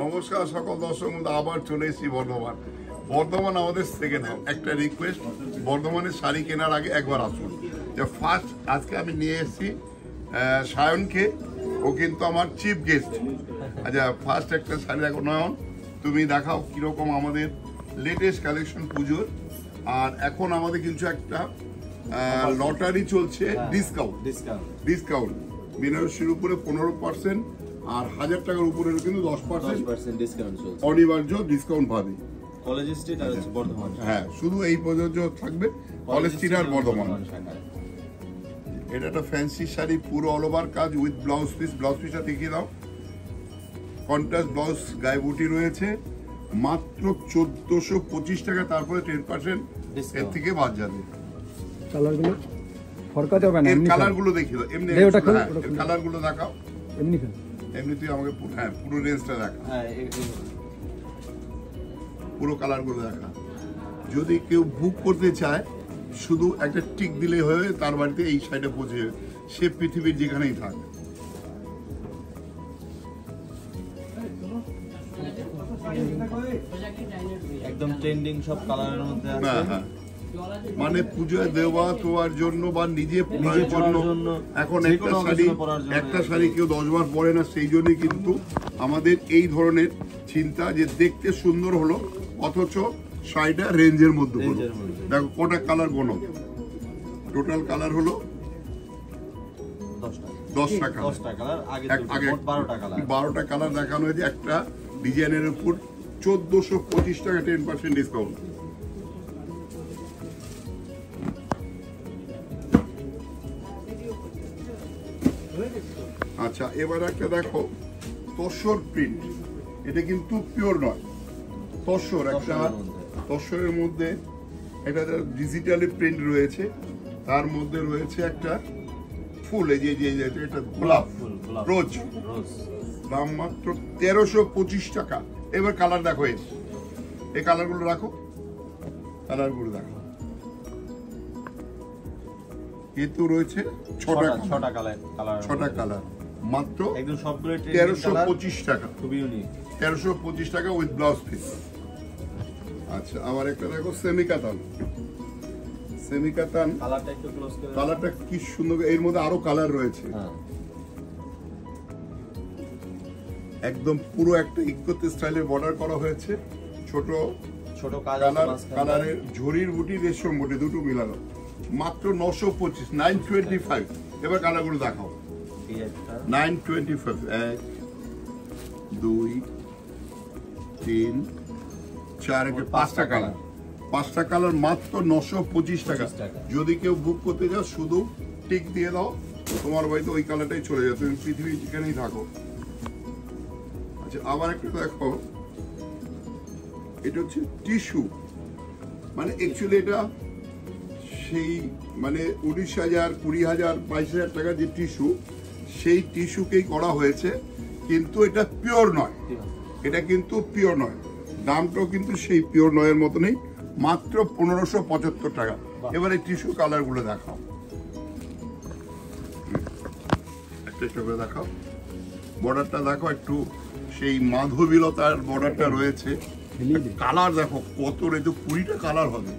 নমস্কার সকল দর্শক বন্ধু, আবার চলে এসেছি বর্ধমান আমাদের সেকেন্ড হোম। একটা রিকোয়েস্ট, বর্ধমানের শাড়ি কেনার আগে একবার আসুন। যে ফার্স্ট আজকে আমি নিয়ে এসেছি সায়নকে, ও কিন্তু আমার চিফ গেস্ট। আচ্ছা, ফার্স্ট একটা শাড়ি দেখো নয়ন, তুমি দেখাও কিরকম আমাদের লেটেস্ট কালেকশন পুজোর। আর এখন আমাদের কিছু একটা লটারি চলছে, ডিসকাউন্ট বেনারসির উপরে 15% আর 1000 টাকার উপরে কিন্তু 10% ডিসকাউন্ট চলছে, অনিবার্য ডিসকাউন্ট পাবে। কলেজ স্ট্রিট আর বর্ধমান, হ্যাঁ শুধু এই প্রযোজ্য থাকবে কলেজ স্ট্রিট আর বর্ধমান। এটা একটা ফ্যান্সি শাড়ি, পুরো অল ওভার কাজ উইথ ব্লাউজ পিসটা দেখিয়ে দাও। কন্ট্রাস্ট ব্লাউজ, গায়ে বুটি রয়েছে, মাত্র 1425 টাকা। তারপরে 10% এর থেকে বাদ যাবে। কালারগুলো ফরকাতে হবে না, এর কালারগুলো দেখিয়ে দাও। এমনি কালারগুলো দেখাও। এমনি তুই আমাকে পুরো রেঞ্জটা দেখা, পুরো কালারগুলো দেখা। যদি কেউ বুক করতে চায় শুধু একটা টিক দিলে হয়ে তার বাড়িতে এই সাইডে পৌঁছে যাবে, সে পৃথিবীর যেখানেই থাকে। একদম ট্রেন্ডিং সব কালারের মধ্যে আছে। হ্যাঁ, মানে পূজায় দেওয়া তোয়ার জন্য বা নিজে পরার জন্য। এখন একটা শাড়ি কেউ 10 বার পরে না, সেই জন্যই কিন্তু আমাদের এই ধরনের চিন্তা, যে দেখতে সুন্দর হলো অথচ শাড়িটা রেঞ্জের মধ্যে হলো। দেখো কটা কালার গোনো, টোটাল কালার হলো 10টা কালার। আগে 12টা কালার দেখানো হয়েছে। একটা ডিজাইনের উপর 1425 টাকা 10% ডিসকাউন্ট। আচ্ছা, এবার একটা দেখো তসর প্রিন্ট। এটা কিন্তু পিওর নয়, তসর। একটা তসরের মধ্যে একটা ডিজিটালি প্রিন্ট রয়েছে, তার মধ্যে রয়েছে একটা ফুল, এই যে এটা গোলাপ রোজ, দাম মাত্র 1325 টাকা। এবার কালার দেখো, এই কালারগুলো রাখো, কালারগুলো দেখো। এতো রয়েছে 6টা কালার, মাত্র 1325 টাকা। 1325 টাকা উইথ ব্লাউজ পিস। আচ্ছা, আবার একটা দেখো সেমিকাতান কালারটা কি সুন্দর। এর মধ্যে আরো কালার রয়েছে, একদম পুরো একটা ইকোতে স্টাইলের বর্ডার করা হয়েছে। ছোট কালারের ঝুরির বুটি, রেশম বুটি দুটো মিলানো, মাত্র 925, 925। এবার কালারগুলো দেখাও। 925, 1 2 3 4, 5টা কালার, 5টা কালার মাত্র 925 টাকা। যদি কেউ বুক করতে যাও শুধু টিক দিয়ে দাও, তোমার বাড়িতে ওই কালারটাই চলে যাবে, তুমি পৃথিবী যেখানেই থাকো। আচ্ছা, আবার একটা দেখো, এটা হচ্ছে টিস্যু। মানে অ্যাকচুয়ালি এটা সেই মানে 19,000, 20,000, 22,000 টাকা যে টিস্যু, সেই টিস্যুকেই করা হয়েছে, কিন্তু এটা পিওর নয়। এটা কিন্তু পিওর নয়, দামটাও কিন্তু সেই পিওর নয়ের মতনই, মাত্র 1575 টাকা। এবার এই টিস্যু কালারগুলো দেখাও, একটা করে দেখাও। বর্ডারটা দেখো, একটু সেই মাধবীলতার বর্ডারটা রয়েছে। কালার দেখো কত, রেতো 20টা কালার হবে।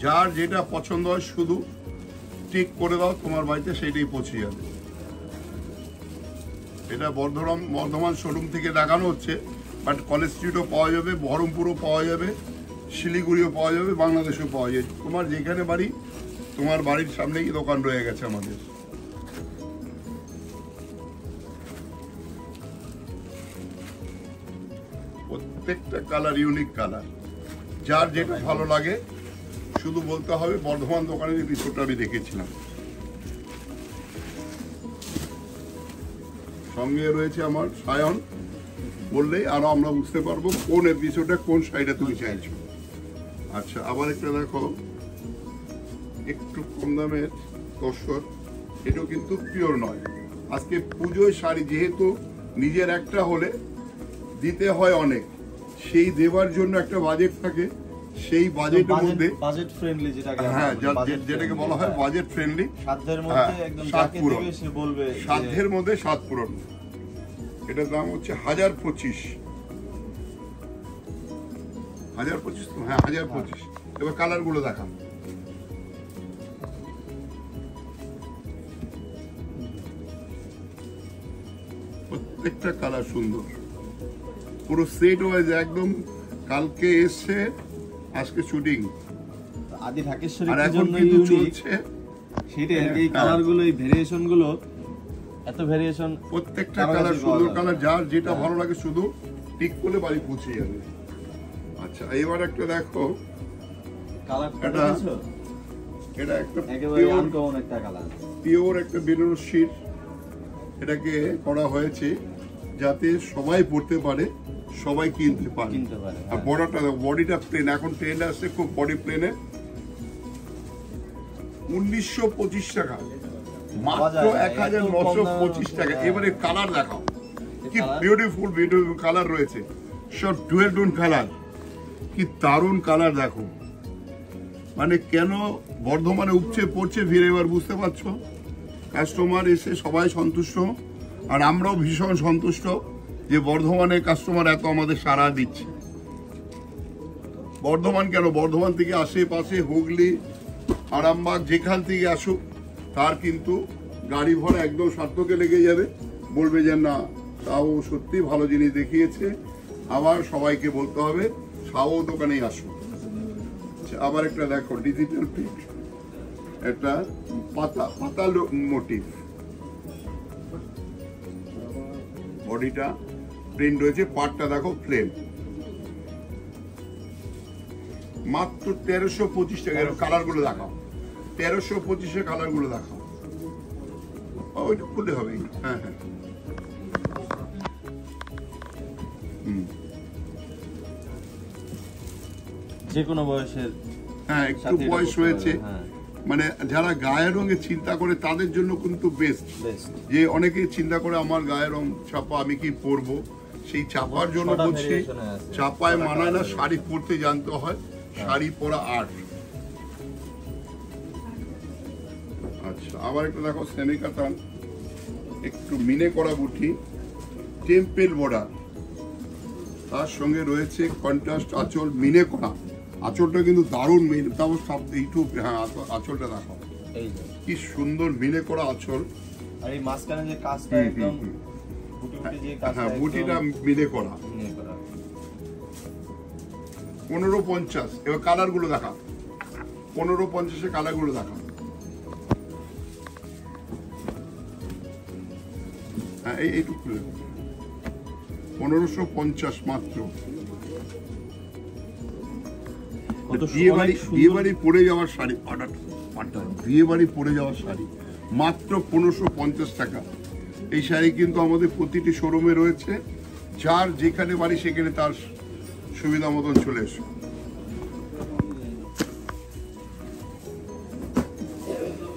যার যেটা পছন্দ হয় শুধু টিক করে দাও, তোমার বাড়িতে সেইটাই পৌঁছে যাবে। এটা বর্ধমান শোরুম থেকে দেখানো হচ্ছে, বাট কলেজ স্ট্রিটও পাওয়া যাবে, বহরমপুরও পাওয়া যাবে, শিলিগুড়িও পাওয়া যাবে, বাংলাদেশেও পাওয়া যাবে। তোমার যেখানে বাড়ি, তোমার বাড়ির সামনেই দোকান রয়ে গেছে আমাদের। প্রত্যেকটা কালার ইউনিক কালার, যার যেটা ভালো লাগে শুধু বলতে হবে। বর্ধমান দোকানের এপিসোডটা আমি দেখেছিলাম। সঙ্গে রয়েছে আমার সায়ন, বললেই আরো আমরা বুঝতে পারবো কোন এপিসোডে কোন শাড়িটা তুমি চাইছো। আচ্ছা, আবার একটা দেখো, একটু কম দামের তসর। এটাও কিন্তু পিওর নয়। আজকে পুজোয় শাড়ি যেহেতু নিজের একটা হলে দিতে হয় অনেক, সেই দেওয়ার জন্য একটা বাজেট থাকে, সেই বাজেটের মধ্যে, বাজেট ফ্রেন্ডলি যেটাকে হ্যাঁ যেটাকে বলা হয় বাজেট ফ্রেন্ডলি, সাধ্যের মধ্যে একদম যাকে দেবে সে বলবে সাধ্যের মধ্যে স্বাদ পূরণ। এটার দাম হচ্ছে 1025। 1025 তো, হ্যাঁ 1025। এবার কালার গুলো দেখান। প্রত্যেকটা কালার সুন্দর, পুরো সেট ওয়াইজ একদম। কালকে এসছে, আজকে শুটিং, আদি ঢাকেশ্বরী আর কি এখন জন্য কিন্তু ইউনিক চলছে। সেটাই আর কি, এই কালার গুলো, এই ভেরিয়েশন গুলো, এত ভেরিয়েশন, প্রত্যেকটা কালার সুন্দর কালার, যার যেটা ভালো লাগে শুধু টিক করলে বাড়ি পৌঁছে যাবে। আচ্ছা এবার একটা দেখো, কালারটা এটা দেখছো? এটা একটা একেবারে আনকমন একটা কালার, পিওর একটা বেনারসির। এটাকে করা হয়েছে যাতে সবাই পড়তে পারে, সবাই কিনতে পারে। আর বডিটা প্লেন, এখন ট্রেন্ড আসছে খুব বডি প্লেনে। 1925 টাকা, মাত্র 1925 টাকা। এবারে কালার দেখাও, কি বিউটিফুল বিউটিফুল কালার রয়েছে, সব ডুয়েল টোন কালার, কি দারুণ কালার দেখো। মানে কেন বর্ধমানে উপচে পড়ছে ভিড়, এবার বুঝতে পারছো। কাস্টমার এসে সবাই সন্তুষ্ট, আর আমরাও ভীষণ সন্তুষ্ট যে বর্ধমানে কাস্টমার এত আমাদের সাড়া দিচ্ছে। বর্ধমান কেন, বর্ধমান থেকে আশেপাশে হুগলি, আরামবাগ, যেখান থেকে আসুক তার কিন্তু গাড়ি ভাড়া একদম সার্থকে লেগে যাবে। বলবে যে না, তাও সত্যি ভালো জিনিস দেখিয়েছে। আবার সবাইকে বলতে হবে সাও দোকানেই আসুক। আবার একটা দেখো ডিজিটাল প্রিন্ট, একটা পাতা মোটিভ, বডিটা প্রিন্ট রয়েছে, পার্টটা দেখো প্লেন, মাত্র 1325 টাকা। কালার গুলো দেখাও, 1325 কালার গুলো দেখাও। ওইটা খুললে হবে, হ্যাঁ হ্যাঁ। যে কোনো বয়সের, হ্যাঁ একটু বয়স হয়েছে, মানে যারা গায়ের রঙে চিন্তা করে তাদের জন্য কিন্তু বেস্ট। যে অনেকে চিন্তা করে আমার গায়ের রং চাপা, আমি কি পরবো, সেই চাপার জন্য বলছি চাপায় মানায় না, শাড়ি পরতে জানতে হয়, শাড়ি পরা আর্ট। আচ্ছা আবার একটা দেখো সেমি কাতান, একটু মিনে করা বুটি, টেম্পেল বর্ডার, তার সঙ্গে রয়েছে কন্ট্রাস্ট আঁচল, মিনে করা। আঁচলটা কিন্তু দারুণ মিনে, তাও সব এইটু, হ্যাঁ আঁচলটা দেখো, কি সুন্দর মিনে করা আঁচল। আর এই মাঝখানে যে কাজটা একদম হ্যাঁ বুটিটা মিলে করা। 1550। এবার কালার গুলো দেখা, 1550 কালার গুলো দেখা। হ্যাঁ এইটুকু 1550 মাত্র। বিয়ে বাড়ি পরে যাওয়ার শাড়ি, বিয়ে বাড়ি পরে যাওয়ার শাড়ি মাত্র 1550 টাকা। এই শাড়ি কিন্তু আমাদের প্রতিটি শোরুমে রয়েছে, যার যেখানে বাড়ি সেখানে তার সুবিধা মতন চলে এসো।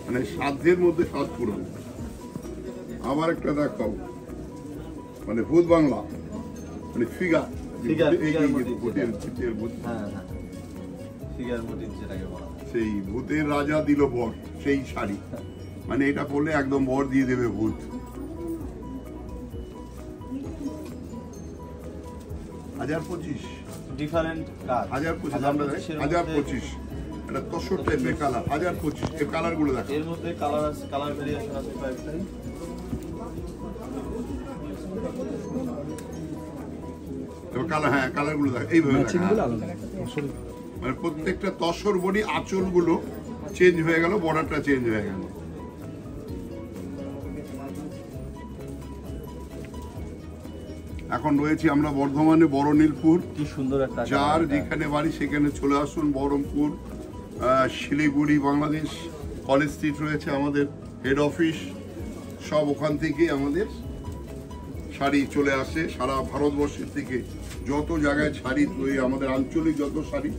মানে সাধ্যের মধ্যে স্বাদ পূরণ। আবার একটা দেখাও, মানে ভূত বাংলা, মানে ফিগার, সেই ভূতের রাজা দিল বর, সেই শাড়ি, মানে এটা পরলে একদম বর দিয়ে দেবে ভূত। 1025 ডিফারেন্ট কালার, 1025 এটা 63 টাইপের কালার, 1025 এর কালার গুলো দেখো। এর মধ্যে কালার আছে, কালার ভেরিয়েশন আছে কয়েকটাই। কালার, হ্যাঁ কালার গুলো দেখো, এইভাবে মানে প্রত্যেকটা তসর বডি, আঁচল গুলো চেঞ্জ হয়ে গেল, বর্ডারটা চেঞ্জ হয়ে গেল। এখন রয়েছি আমরা বর্ধমানে বড়নীলপুর, কি সুন্দর একটা, যার যেখানে বাড়ি সেখানে চলে আসুন। বহরমপুর, শিলিগুড়ি, বাংলাদেশ কলেজ স্ট্রিট রয়েছে আমাদের হেড অফিস, সব ওখান থেকে আমাদের শাড়ি চলে আসে। সারা ভারতবর্ষের থেকে যত জায়গায় শাড়ি তৈরি, আমাদের আঞ্চলিক যত শাড়ি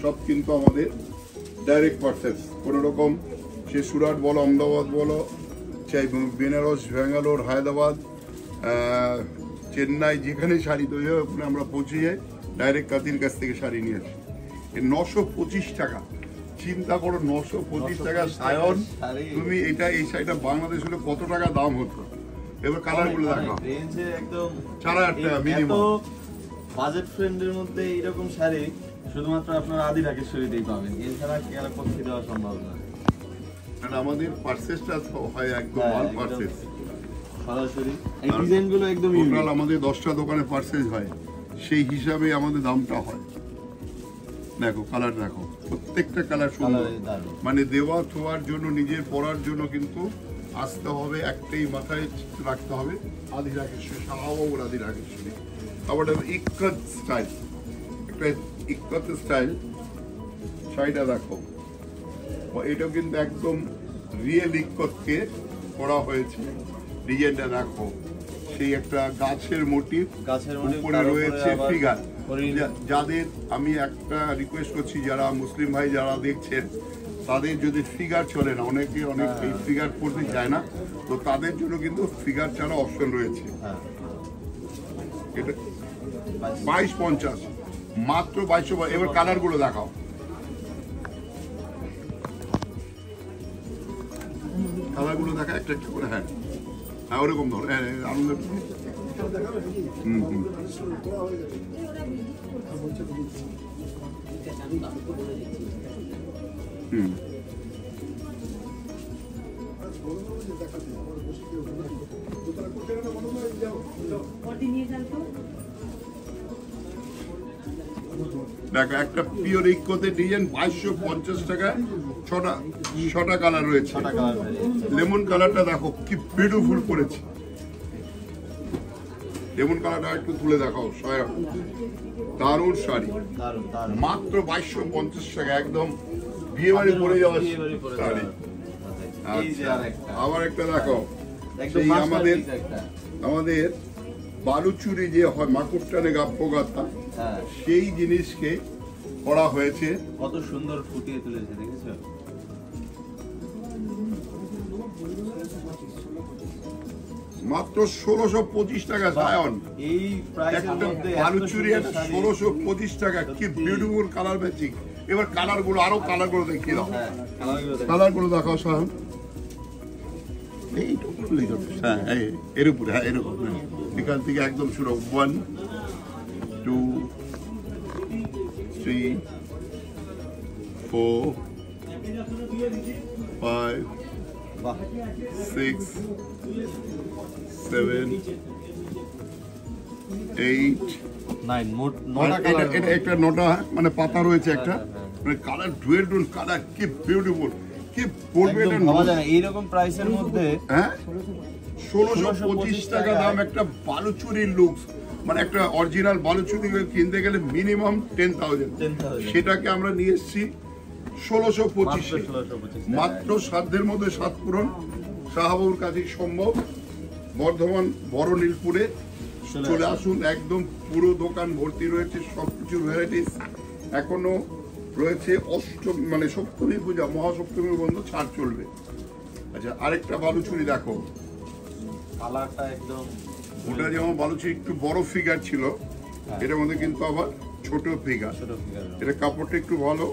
সব কিন্তু আমাদের ডাইরেক্ট পারচেস। কোনো রকম সে সুরাট বলো, আহমেদাবাদ বলো, চাই বেনারস, ব্যাঙ্গালোর, হায়দ্রাবাদ, চেন্নাই, যেখানে শাড়ি তৈরি হয় ওখানে আমরা পৌঁছে যাই, ডাইরেক্ট কাতির কাছ থেকে শাড়ি নিয়ে আসি। 925 টাকা। চিন্তা করো 925 টাকা সায়ন, তুমি এটা এই শাড়িটা বাংলাদেশ হলে কত টাকা দাম হতো। এবার কালার গুলো দেখো, রেঞ্জে একদম 4000 টাকা মিনিমাম। বাজেট ফ্রেন্ডের মধ্যে এইরকম শাড়ি শুধুমাত্র আপনার আদি ঢাকেশ্বরীতেই পাবেন, এছাড়া কি আর কোথাও দেওয়া সম্ভব না। কারণ আমাদের পারচেজটা হয় একদম ওয়ান পারচেজ, সরাসরি এই ডিজাইনগুলো একদম টোটাল আমাদের 10টা দোকানে পারচেজ হয়, সেই হিসাবে আমাদের দামটা হয়। দেখো কালার দেখো, প্রত্যেকটা কালার সুন্দর, মানে দেওয়া থোয়ার জন্য নিজের পরার জন্য কিন্তু আসতে হবে, একটাই মাথায় রাখতে হবে আদি ঢাকেশ্বরী, শাহবাবুর আদি ঢাকেশ্বরী। আবার ইক্কত স্টাইল, একটা ইক্কত স্টাইল শাড়িটা দেখো, এটাও কিন্তু একদম রিয়েল ইক্কতকে করা হয়েছে। ডিজাইনটা দেখো, সেই একটা গাছের মোটিভ, উপরে রয়েছে ফিগার। যাদের আমি একটা রিকোয়েস্ট করছি, যারা মুসলিম ভাই যারা দেখছেন, তাদের যদি ফিগার চলে না, অনেকে অনেক ফিগার পড়তে চায় না, তো তাদের জন্য কিন্তু ফিগার ছাড়া অপশন রয়েছে। এটা 2250, মাত্র 2200। এবার কালার গুলো দেখাও, কালার গুলো দেখা একটা একটা করে। হ্যাঁ হ্যাঁ ওরকম ধর, আনন্দ। দেখো একটা পিওর ইকোতে ডিজাইন 2250 টাকা, ছটা কালার রয়েছে। লেমন কালারটা দেখো কি বিউটিফুল করেছে, লেমন কালারটা একটু তুলে দেখাও। দারুণ শাড়ি, মাত্র 2250 টাকা, একদম বিয়ে বাড়ি পরে যাওয়ার শাড়ি। আচ্ছা আবার একটা দেখো, সেই আমাদের বালুচুরি যে হয় মাকুরটানে গাপ্পগাতা, সেই জিনিসকে করা হয়েছে, কত সুন্দর ফুটিয়ে তুলেছে, দেখেছো? মাত্র 1625 টাকা সায়ন, এই প্রাইসের মধ্যে বালুচুরি 1625 টাকা, কি বিউটিফুল কালার ম্যাচিং। এবার কালার গুলো, আরো কালার গুলো দেখিয়ে দাও, কালার গুলো দেখাও সায়ন। এর উপরে, হ্যাঁ এরকম, এখান থেকে একদম শুরু, 1 2 3 4 5 6 7 8 9, মোট এটা একটা 9টা মানে পাতা রয়েছে একটা, মানে কালার ডুয়েল টোন কালার, কি বিউটিফুল, কি বলবে এটা ভাবা যায় না এইরকম প্রাইসের মধ্যে। হ্যাঁ 1625 টাকা দাম একটা বালুচুরির লুকস, মানে একটা অরিজিনাল বালুচুরি কিনতে গেলে মিনিমাম 10,000, সেটাকে আমরা নিয়ে এসেছি 1625। মাত্র সাধ্যের মধ্যে সাত পূরণ, শাহবাবুর কাছেই সম্ভব। বর্ধমান বড় নীলপুরে চলে আসুন, একদম পুরো দোকান ভর্তি রয়েছে সবকিছু ভ্যারাইটিস। এখনো রয়েছে মানে সপ্তমী পূজা, মহাসপ্তমী বন্ধ ছাড় চলবে। আচ্ছা আরেকটা বালুচুরি দেখো, কালারটা একদম, ওটা যেমন বালুচুরি একটু বড় ফিগার ছিল, এটার মধ্যে কিন্তু আবার ছোট ফিগার। এটা কাপড়টা একটু ভালো,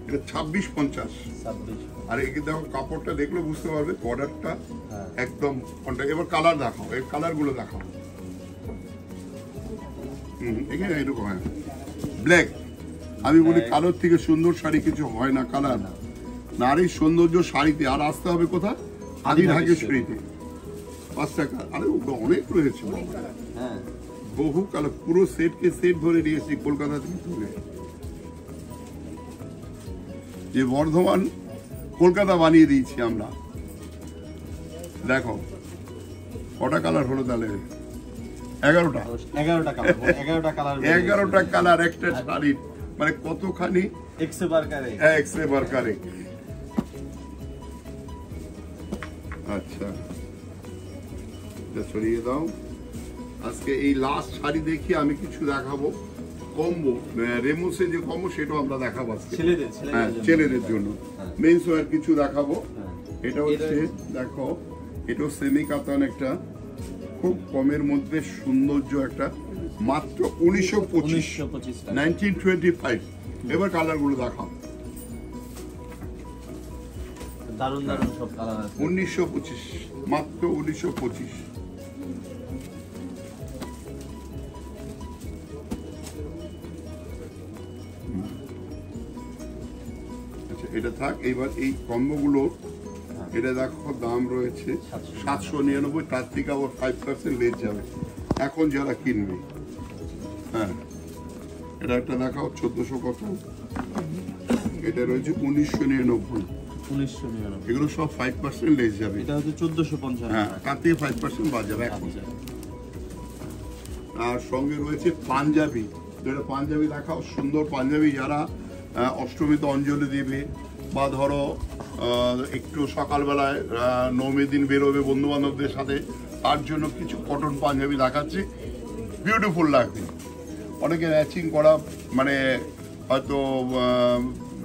এটা 2650। আর এই দেখো কাপড়টা দেখলে বুঝতে পারবে বর্ডারটা একদম কন্ট্রাস্ট। এবার কালার দেখাও, এই কালার গুলো দেখাও। এখানে এরকম হয় ব্ল্যাক, আমি বলি কালোর থেকে সুন্দর শাড়ি কিছু হয় না। কালার নারীর সৌন্দর্য শাড়িতে, আর আসতে হবে কোথায়, আদি ঢাকেশ্বরীতে। 5 টাকা, আরে অনেক রয়েছে, বহু কালার, পুরো সেটকে সেট ধরে নিয়েছি কলকাতা থেকে তুলে, যে বর্ধমান কলকাতা বানিয়ে দিয়েছি আমরা। দেখো কটা কালার হলো তাহলে, 11টা কালার একটা শাড়ির, মানে কতখানি এক্সে বারকারে। আচ্ছা সরিয়ে দাও। আজকে এই লাস্ট শাড়ি দেখি আমি কিছু দেখাবো, কম্বো রেমুসে যে কম্বো সেটাও আমরা দেখাবো আজকে ছেলেদের জন্য। মেন্স ওয়্যার কিছু দেখাবো। এটা হচ্ছে দেখো, এটাও সেমি কাতান, একটা খুব কমের মধ্যে সৌন্দর্য, একটা মাত্র 1925, 1925। এবার কালারগুলো দেখাও। দারুণ দারুণ সব কালার আছে। 1925, মাত্র 1925। আচ্ছা এটা থাক। এইবার এই কম্বোগুলো এটা দেখো দাম রয়েছে 799, তার থেকে আবার 5% লেস যাবে এখন যারা কিনবে। হ্যাঁ এটা একটা দেখাও 1400 কত, এটা রয়েছে 1999। 1999 এগুলো সব 5% লেস যাবে। এটা হচ্ছে 1450। হ্যাঁ তার থেকে 5% বাদ যাবে এখন। আর সঙ্গে রয়েছে পাঞ্জাবি, যেটা পাঞ্জাবি দেখাও, সুন্দর পাঞ্জাবি যারা অষ্টমীতে অঞ্জলি দেবে বা ধরো একটু সকালবেলায় নবমীর দিন বেরোবে বন্ধু বান্ধবদের সাথে, তার জন্য কিছু কটন পাঞ্জাবি দেখাচ্ছি, বিউটিফুল লাগবে। অনেকে ম্যাচিং করা, মানে হয়তো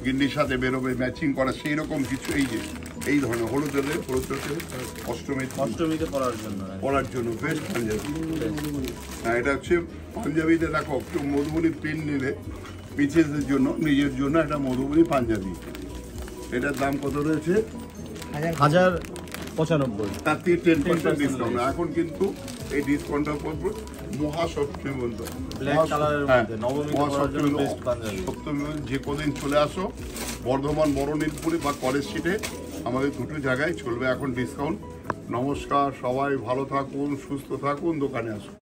গিন্ডির সাথে বেরোবে ম্যাচিং করা, সেই রকম কিছু এই যে এই ধরনের হলুদের অষ্টমীতে পরার জন্য বেস্ট পাঞ্জাবি। হ্যাঁ এটা হচ্ছে পাঞ্জাবিতে দেখো একটু মধুবনী প্রিন্ট নিলে পিছেসদের জন্য, নিজের জন্য একটা মধুবনী পাঞ্জাবি। এটার দাম কত রয়েছে? 1095। তার থেকে 10% ডিসকাউন্ট। এখন কিন্তু এই ডিসকাউন্টটা পড়বে মহাসপ্তমী পর্যন্ত। সপ্তমী যে কদিন চলে আসো বর্ধমান বড়নীলপুরে বা কলেজ স্ট্রিটে, আমাদের দুটো জায়গায় চলবে এখন ডিসকাউন্ট। নমস্কার, সবাই ভালো থাকুন, সুস্থ থাকুন, দোকানে আসুন।